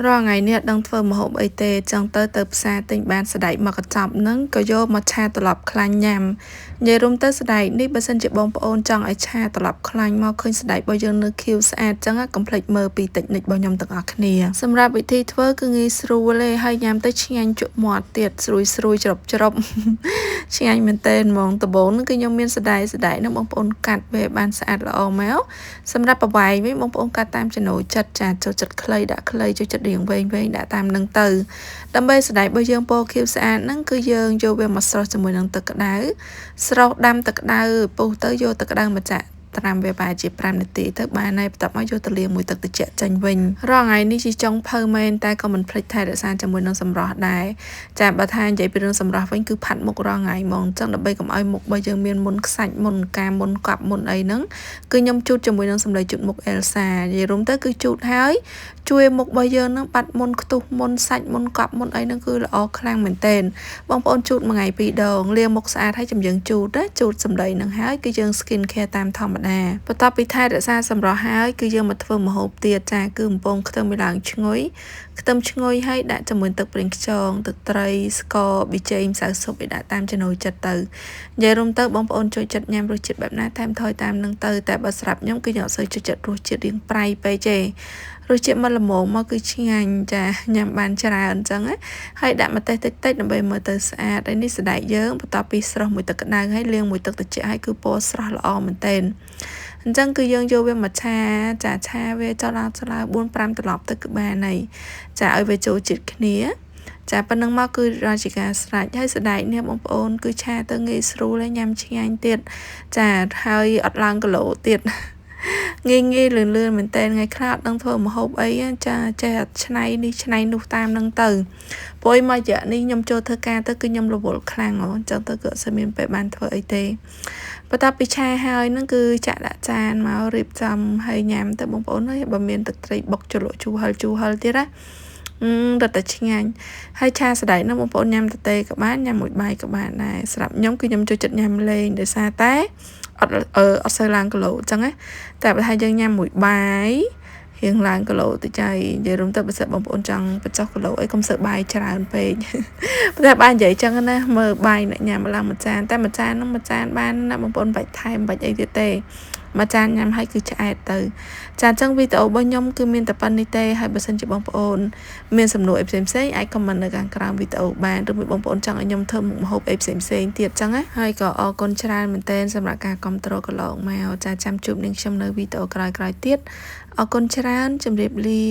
រាល់ថ្ងៃនេះដឹងធ្វើម្ហូបអីទេចឹងទៅផ្សារទិញបានសណ្ដែកមកកញ្ចប់ហ្នឹងក៏យកមកឆាត្រឡប់ខ្លាញ់ញ៉ាំនិយាយរួមទៅសណ្ដែកនេះបើសិនជាបងប្អូនចង់ឲ្យឆាត្រឡប់ខ្លាញ់មកឃើញសណ្ដែករបស់យើងនៅខៀវស្អាតចឹងកុំភ្លេចមើលពីតិចនិចរបស់ខ្ញុំទាំងអស់គ្នាសម្រាប់វិធីធ្វើគឺងាយស្រួលទេហើយញ៉ាំទៅឆ្ងាញ់ជក់មាត់ទៀតស្រួយច្រប់ឆ្ងាញ់មែនទែនហ្មងដំបូងហ្នឹងគឺខ្ញុំមានសណ្ដែកហ្នឹងបងប្អូនកាត់វាបានស្អាតល្អមកសម្រាប់ប្រវែងវិញបងប្អូនកាត់តាមចំណូលចិត្តចាចូលចិត្តខ្លីដាក់ខ្លីចូលចិត្តរាងវែងដាក់តាមនឹងទៅដើម្បីសណ្ដែករបស់យើងពណ៌ខៀវស្អាតហ្នឹងគឺយើងយកវាមកស្រុះជាមួយនឹងទឹកក្តៅស្រុះដាំទឹកក្តៅពុះទៅយកទឹកក្តៅមកចាក់ត្រាំវាប្រហែលជា5នាទីទៅបានហើយបន្ទាប់មកយកទៅលាងមួយទឹកត្រជាក់ចេញវិញរាល់ថ្ងៃនេះជាចុងភៅមែនតែក៏មិនភ្លេចថែរក្សាជាមួយនឹងសម្រស់ដែរចាបើថានិយាយពីរឿងសម្រស់វិញគឺផាត់មុខរាល់ថ្ងៃហ្មងអញ្ចឹងដើម្បីកុំឲ្យមុខរបស់យើងមានមុនខ្សាច់មុនការមុនកប់មុនអីហ្នឹងគឺខ្ញុំជូតជាមួយនឹងសម្លេងជូតមុខអេលសានិយាយរួមទៅគឺជូតហើយជួយមុខរបស់យើងហ្នឹងបាត់មុនខ្ទុះមុនសាច់មុនកប់មុនអីហ្នឹងគឺល្អខ្លាំងមែនទែនបងប្អូនជូតមួយថ្ងៃ2ដងលាងមុខស្អាតហើយចំយើងជូតសម្លេងហ្នឹងហើយគឺយើង skin care តាមធម្មតាបន្ទាប់ពីថែរក្សាសម្រស់ហើយគឺយើងមកធ្វើម្ហូបទៀតចាគឺបំពងខ្ទឹមឲ្យឡើងឈ្ងុយខ្ទឹមឈ្ងុយហើយដាក់ជាមួយទឹកប្រេងខ្យងទឹកត្រីស្ករប៊ីចេងម្សៅស៊ុបឲ្យដាក់តាមចំណូលចិត្តទៅនិយាយរួមទៅបងប្អូនចូលចិត្តញ៉ាំរសជាតិបែបណាថែមថយតាមនឹងទៅតែបើសម្រាប់ខ្ញុំគឺខ្ញុំអត់សូវចូលចិត្តរសជាតិរៀងប្រៃពេកទេរសជាតិមកល្មមមកគឺឆ្ងាញ់ចាញ៉ាំបានច្រើនអញ្ចឹងហើយដាក់ម្ទេសតិចដើម្បីមើលទៅស្អាតហើយនេះសណ្ដែកយើងបន្ទាប់ពីស្រស់មួយទឹកក្តៅហើយលាងមួយទឹកត្រជាក់ហើយគឺពណ៌ស្រស់ល្អមែនទែនអញ្ចឹងគឺយើងយកវាមកឆាវាចោលឡើង4-5ត្រឡប់ទៅគឺបានហើយចាឲ្យវាចូលជាតិគ្នាចាប៉ុណ្ណឹងមកគឺរាជការស្រេចហើយសណ្ដែកនេះបងប្អូនគឺឆាទៅងាយស្រួលហើយញ៉ាំឆ្ងាញ់ទៀតចាហើយអត់ឡើងគីឡូទៀតងាយលឿនមែនតើថ្ងៃខ្លះអត់ដឹងធ្វើម្ហូបអីចាចេះឆ្នៃនេះឆ្នៃនោះតាមនឹងទៅព្រោះមករយៈនេះខ្ញុំចូលធ្វើការទៅគឺខ្ញុំរវល់ខ្លាំងអញ្ចឹងទៅគឺអត់សូវមានពេលបានធ្វើអីទេបន្ទាប់ពីឆាហើយហ្នឹងគឺចាក់ដាក់ចានមករៀបចំហើយញ៉ាំទៅបងប្អូនហើយបើមានទឹកត្រីបុកជ្រលក់ជូរហឹលទៀតណារត់តែឆ្ងាញ់ហើយឆាសណ្ដែកហ្នឹងបងប្អូនញ៉ាំទៅទេក៏បានញ៉ាំមួយបាយក៏បានដែរសម្រាប់ខ្ញុំគឺខ្ញុំចូលចិត្តញ៉ាំលេងដោយសារតែអត់សូវឡើងគីឡូអញ្ចឹងណាតែបើថាយើងញ៉ាំមួយបាយរៀងឡើងគីឡូតិចហើយនិយាយរួមទៅបើសិនបងប្អូនចង់បញ្ចុះគីឡូអីកុំសើបាយច្រើនពេកតែបាននិយាយចឹងណាមើលបាយអ្នកញ៉ាំឡើងមួយចានតែមួយចានហ្នឹងមួយចានបានណាបងប្អូនបាច់ថែមបាច់អីទៀតទេមួយចានញ៉ាំហើយគឺឆ្អែតទៅចាអញ្ចឹងវីដេអូរបស់ខ្ញុំគឺមានតែប៉ុណ្្នេះទេហើយបើសិនជាបងប្អូនមានសំណួរអីផ្សេងអាចខមមិននៅខាងក្រោមវីដេអូបានឬមួយបងប្អូនចង់ឲ្យខ្ញុំធ្វើមុខម្ហូបអីផ្សេងទៀតអញ្ចឹងណាហើយក៏អរគុណច្រើនមែនទែនសម្រាប់ការគ្រប់គ្រងកន្លងមកចាចាំជួបនឹងខ្ញុំនៅវីដេអូក្រោយទៀតអរគុណច្រើនជម្រាបលា